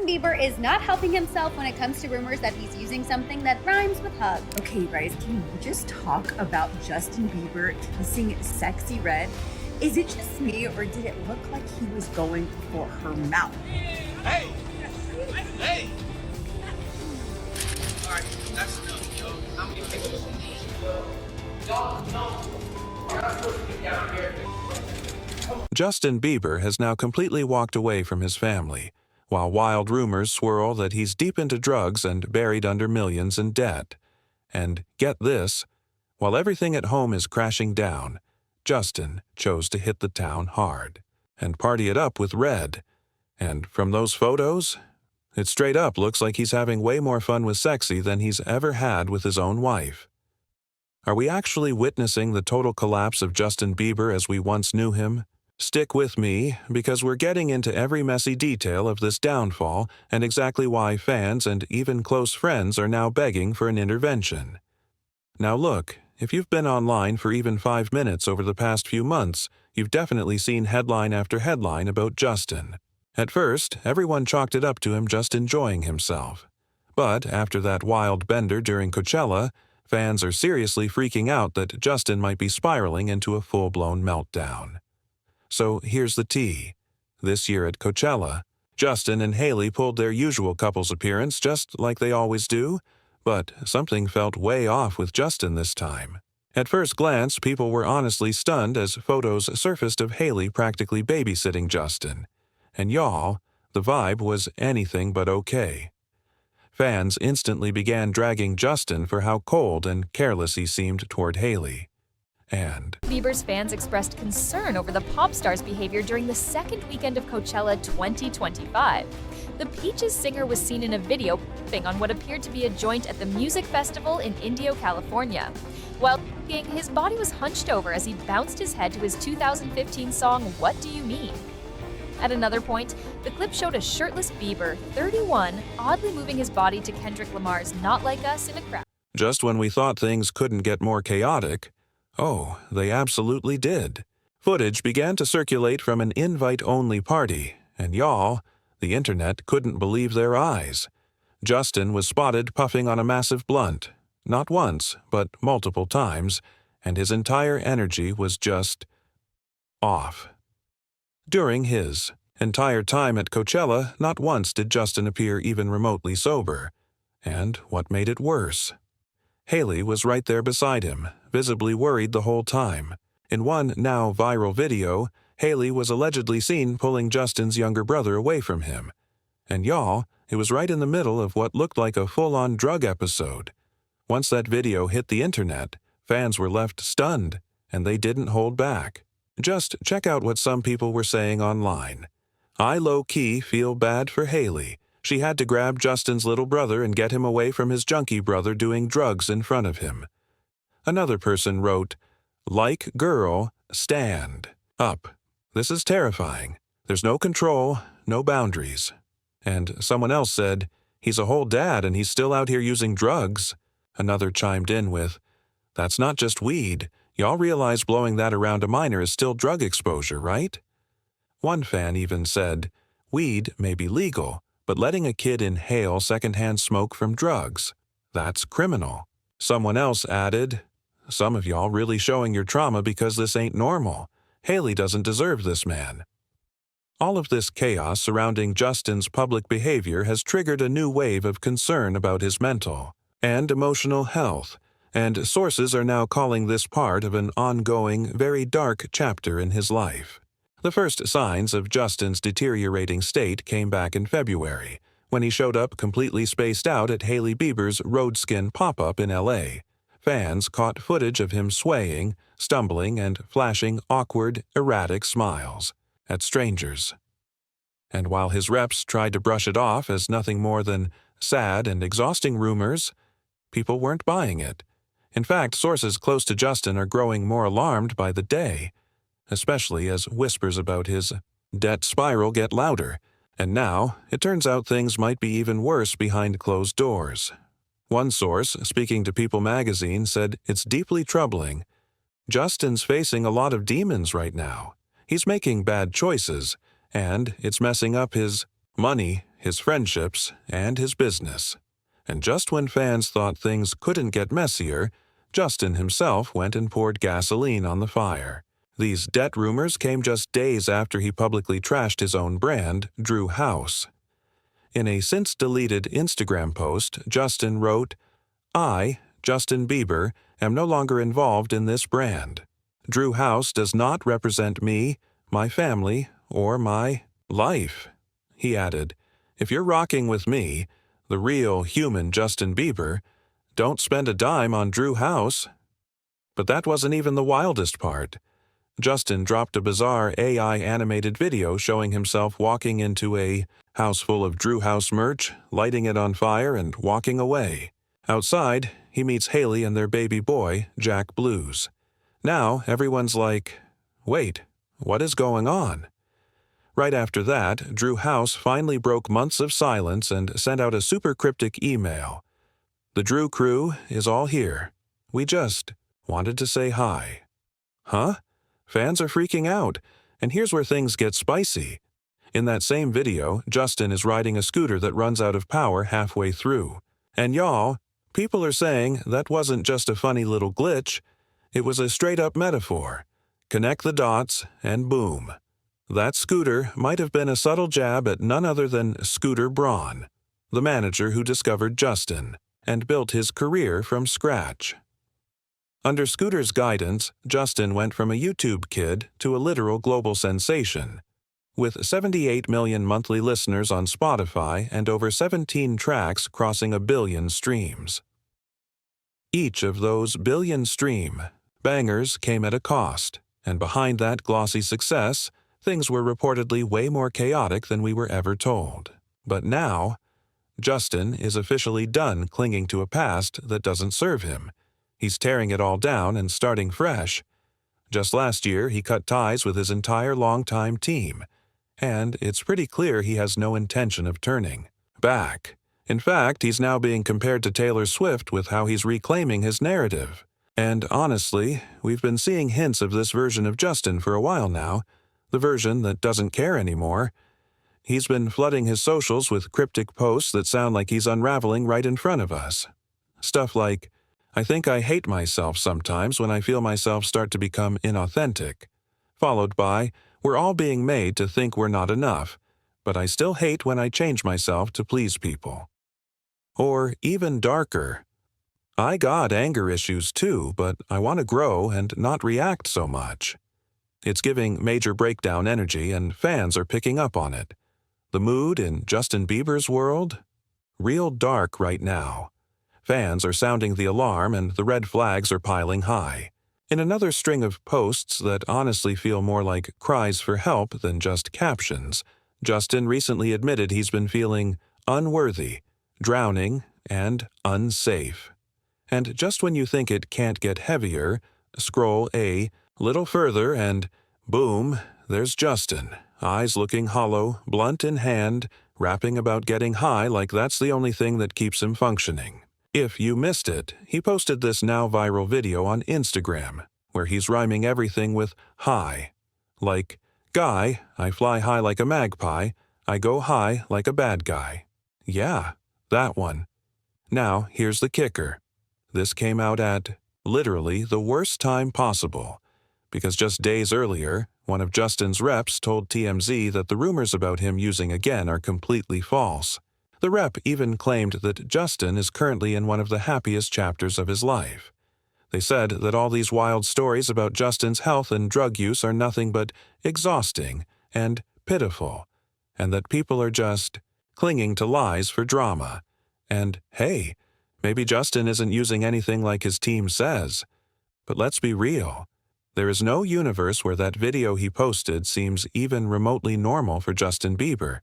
Justin Bieber is not helping himself when it comes to rumors that he's using something that rhymes with hug. Okay, guys, can we just talk about Justin Bieber kissing Sexy Red? Is it just me, or did it look like he was going for her mouth? Hey! Hey! Alright, that's enough, yo. How many pictures? Y'all, no. You're not supposed to get down here. Justin Bieber has now completely walked away from his family, while wild rumors swirl that he's deep into drugs and buried under millions in debt. And get this, while everything at home is crashing down, Justin chose to hit the town hard and party it up with Red. And from those photos, it straight up looks like he's having way more fun with Sexy than he's ever had with his own wife. Are we actually witnessing the total collapse of Justin Bieber as we once knew him? Stick with me, because we're getting into every messy detail of this downfall and exactly why fans and even close friends are now begging for an intervention. Now look, if you've been online for even 5 minutes over the past few months, you've definitely seen headline after headline about Justin. At first, everyone chalked it up to him just enjoying himself. But after that wild bender during Coachella, fans are seriously freaking out that Justin might be spiraling into a full-blown meltdown. So here's the tea. This year at Coachella, Justin and Hailey pulled their usual couples appearance just like they always do, but something felt way off with Justin this time. At first glance, people were honestly stunned as photos surfaced of Hailey practically babysitting Justin. And y'all, the vibe was anything but okay. Fans instantly began dragging Justin for how cold and careless he seemed toward Hailey. And Bieber's fans expressed concern over the pop star's behavior during the second weekend of Coachella 2025. The Peaches singer was seen in a video puffing on what appeared to be a joint at the music festival in Indio, California. While singing, his body was hunched over as he bounced his head to his 2015 song, What Do You Mean? At another point, the clip showed a shirtless Bieber, 31, oddly moving his body to Kendrick Lamar's Not Like Us in a crowd. just when we thought things couldn't get more chaotic, oh, they absolutely did. Footage began to circulate from an invite-only party, and y'all, the internet couldn't believe their eyes. Justin was spotted puffing on a massive blunt, not once, but multiple times, and his entire energy was just off. During his entire time at Coachella, not once did Justin appear even remotely sober. And what made it worse? Hailey was right there beside him, visibly worried the whole time. In one now viral video, Hailey was allegedly seen pulling Justin's younger brother away from him. And y'all, it was right in the middle of what looked like a full-on drug episode. Once that video hit the internet, fans were left stunned, and they didn't hold back. Just check out what some people were saying online. I low-key feel bad for Hailey. She had to grab Justin's little brother and get him away from his junkie brother doing drugs in front of him. Another person wrote, like girl, stand up. This is terrifying. There's no control, no boundaries. And someone else said, he's a whole dad and he's still out here using drugs. Another chimed in with, that's not just weed. Y'all realize blowing that around a minor is still drug exposure, right? One fan even said, weed may be legal, but letting a kid inhale secondhand smoke from drugs, that's criminal. Someone else added, some of y'all really showing your trauma because this ain't normal. Hailey doesn't deserve this man. All of this chaos surrounding Justin's public behavior has triggered a new wave of concern about his mental and emotional health, and sources are now calling this part of an ongoing, very dark chapter in his life. The first signs of Justin's deteriorating state came back in February, when he showed up completely spaced out at Hailey Bieber's Roadskin pop-up in L.A. Fans caught footage of him swaying, stumbling, and flashing awkward, erratic smiles at strangers. And while his reps tried to brush it off as nothing more than sad and exhausting rumors, people weren't buying it. In fact, sources close to Justin are growing more alarmed by the day, especially as whispers about his debt spiral get louder, and now it turns out things might be even worse behind closed doors. One source, speaking to People magazine, said it's deeply troubling. Justin's facing a lot of demons right now. He's making bad choices, and it's messing up his money, his friendships, and his business. And just when fans thought things couldn't get messier, Justin himself went and poured gasoline on the fire. These debt rumors came just days after he publicly trashed his own brand, Drew House. In a since-deleted Instagram post, Justin wrote, "I, Justin Bieber, am no longer involved in this brand. Drew House does not represent me, my family, or my life." He added, "If you're rocking with me, the real human Justin Bieber, don't spend a dime on Drew House." But that wasn't even the wildest part. Justin dropped a bizarre AI-animated video showing himself walking into a house full of Drew House merch, lighting it on fire, and walking away. Outside, he meets Hailey and their baby boy, Jack Blues. Now, everyone's like, wait, what is going on? Right after that, Drew House finally broke months of silence and sent out a super cryptic email. "The Drew crew is all here. We just wanted to say hi." Huh? Fans are freaking out, and here's where things get spicy. In that same video, Justin is riding a scooter that runs out of power halfway through. And y'all, people are saying that wasn't just a funny little glitch, it was a straight-up metaphor. Connect the dots, and boom. That scooter might have been a subtle jab at none other than Scooter Braun, the manager who discovered Justin and built his career from scratch. Under Scooter's guidance, Justin went from a YouTube kid to a literal global sensation. With 78 million monthly listeners on Spotify and over 17 tracks crossing 1 billion streams. Each of those billion stream bangers came at a cost, and behind that glossy success, things were reportedly way more chaotic than we were ever told. But now, Justin is officially done clinging to a past that doesn't serve him. He's tearing it all down and starting fresh. Just last year, he cut ties with his entire longtime team, and it's pretty clear he has no intention of turning back. In fact, he's now being compared to Taylor Swift with how he's reclaiming his narrative. And honestly, we've been seeing hints of this version of Justin for a while now, the version that doesn't care anymore. He's been flooding his socials with cryptic posts that sound like he's unraveling right in front of us. Stuff like, "I think I hate myself sometimes when I feel myself start to become inauthentic," followed by, "We're all being made to think we're not enough, but I still hate when I change myself to please people." Or even darker, "I got anger issues too, but I want to grow and not react so much." It's giving major breakdown energy, and fans are picking up on it. The mood in Justin Bieber's world? Real dark right now. Fans are sounding the alarm, and the red flags are piling high. In another string of posts that honestly feel more like cries for help than just captions, Justin recently admitted he's been feeling unworthy, drowning, and unsafe. And just when you think it can't get heavier, scroll a little further and boom, there's Justin, eyes looking hollow, blunt in hand, rapping about getting high like that's the only thing that keeps him functioning. If you missed it, he posted this now viral video on Instagram, where he's rhyming everything with high. Like, "Guy, I fly high like a magpie, I go high like a bad guy." Yeah, that one. Now, here's the kicker. This came out at, literally, the worst time possible, because just days earlier, one of Justin's reps told TMZ that the rumors about him using again are completely false. The rep even claimed that Justin is currently in one of the happiest chapters of his life. They said that all these wild stories about Justin's health and drug use are nothing but exhausting and pitiful, and that people are just clinging to lies for drama. And, hey, maybe Justin isn't using anything like his team says. But let's be real. There is no universe where that video he posted seems even remotely normal for Justin Bieber.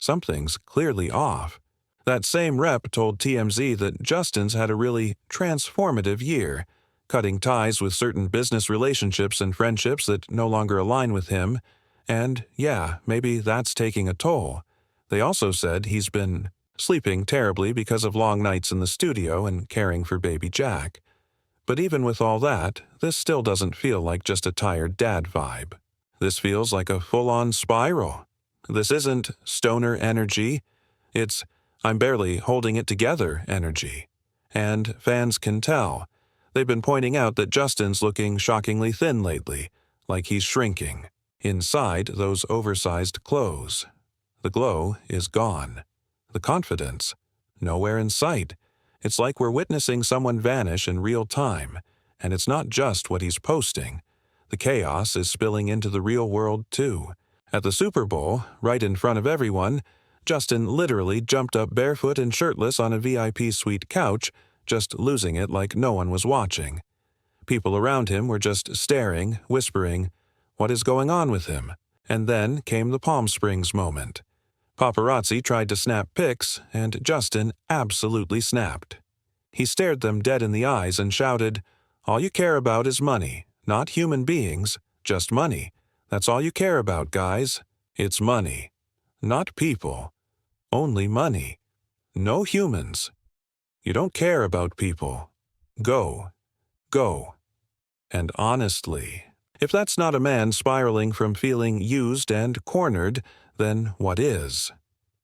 Something's clearly off. That same rep told TMZ that Justin's had a really transformative year, cutting ties with certain business relationships and friendships that no longer align with him, and yeah, maybe that's taking a toll. They also said he's been sleeping terribly because of long nights in the studio and caring for baby Jack. But even with all that, this still doesn't feel like just a tired dad vibe. This feels like a full-on spiral. This isn't stoner energy. It's "I'm barely holding it together" energy. And fans can tell. They've been pointing out that Justin's looking shockingly thin lately, like he's shrinking. Inside those oversized clothes. The glow is gone. The confidence, nowhere in sight. It's like we're witnessing someone vanish in real time, and it's not just what he's posting. The chaos is spilling into the real world, too. At the Super Bowl, right in front of everyone, Justin literally jumped up barefoot and shirtless on a VIP suite couch, just losing it like no one was watching. People around him were just staring, whispering, "What is going on with him?" And then came the Palm Springs moment. Paparazzi tried to snap pics, and Justin absolutely snapped. He stared them dead in the eyes and shouted, "All you care about is money, not human beings, just money. That's all you care about, guys. It's money. Not people. Only money. No humans. You don't care about people. Go. Go." And honestly, if that's not a man spiraling from feeling used and cornered, then what is?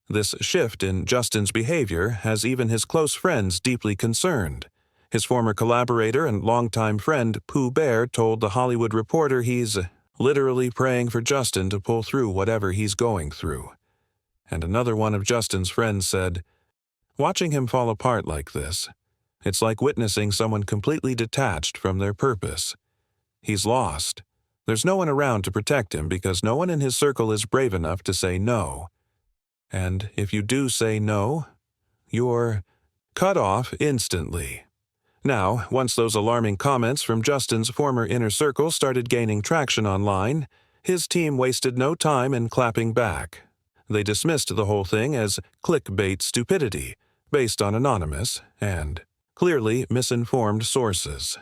This shift in Justin's behavior has even his close friends deeply concerned. His former collaborator and longtime friend Pooh Bear told The Hollywood Reporter he's literally praying for Justin to pull through whatever he's going through. And another one of Justin's friends said, "Watching him fall apart like this, it's like witnessing someone completely detached from their purpose. He's lost. There's no one around to protect him because no one in his circle is brave enough to say no. And if you do say no, you're cut off instantly." Now, once those alarming comments from Justin's former inner circle started gaining traction online, his team wasted no time in clapping back. They dismissed the whole thing as clickbait stupidity, based on anonymous and clearly misinformed sources.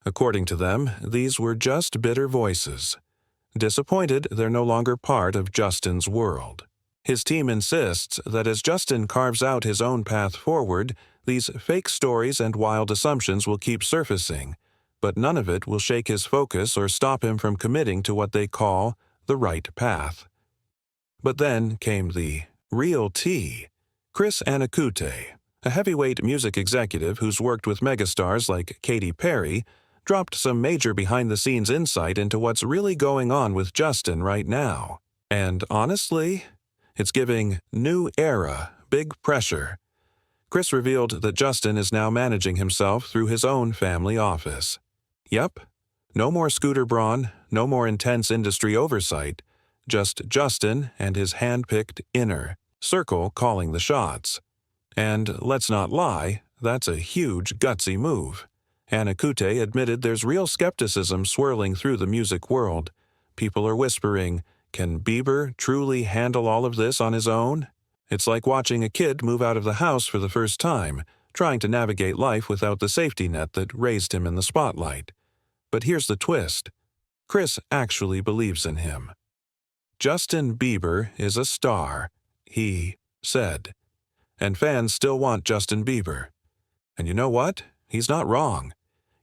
According to them, these were just bitter voices. Disappointed they're no longer part of Justin's world. His team insists that as Justin carves out his own path forward, these fake stories and wild assumptions will keep surfacing, but none of it will shake his focus or stop him from committing to what they call the right path. But then came the real tea. Chris Anacute, a heavyweight music executive who's worked with megastars like Katy Perry, dropped some major behind-the-scenes insight into what's really going on with Justin right now. And honestly, it's giving new era big pressure. Chris revealed that Justin is now managing himself through his own family office. Yep, no more Scooter Braun, no more intense industry oversight, just Justin and his hand-picked inner circle calling the shots. And let's not lie, that's a huge, gutsy move. Anacute admitted there's real skepticism swirling through the music world. People are whispering, can Bieber truly handle all of this on his own? It's like watching a kid move out of the house for the first time, trying to navigate life without the safety net that raised him in the spotlight. But here's the twist. Chris actually believes in him. Justin Bieber is a star, he said. And fans still want Justin Bieber. And you know what? He's not wrong.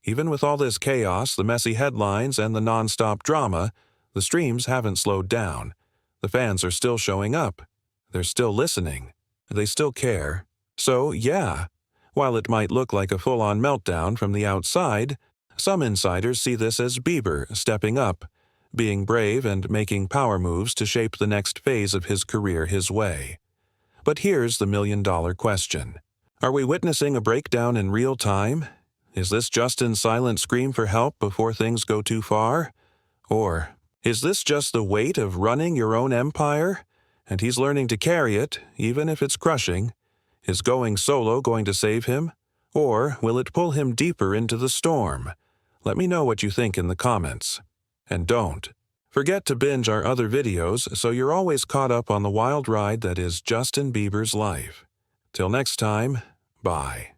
Even with all this chaos, the messy headlines, and the non-stop drama, the streams haven't slowed down. The fans are still showing up. They're still listening. They still care. So, yeah, while it might look like a full-on meltdown from the outside, some insiders see this as Bieber stepping up, being brave and making power moves to shape the next phase of his career his way. But here's the million-dollar question. Are we witnessing a breakdown in real time? Is this Justin's silent scream for help before things go too far? Or is this just the weight of running your own empire? And he's learning to carry it, even if it's crushing. Is going solo going to save him? Or will it pull him deeper into the storm? Let me know what you think in the comments. And don't forget to binge our other videos so you're always caught up on the wild ride that is Justin Bieber's life. Till next time, bye.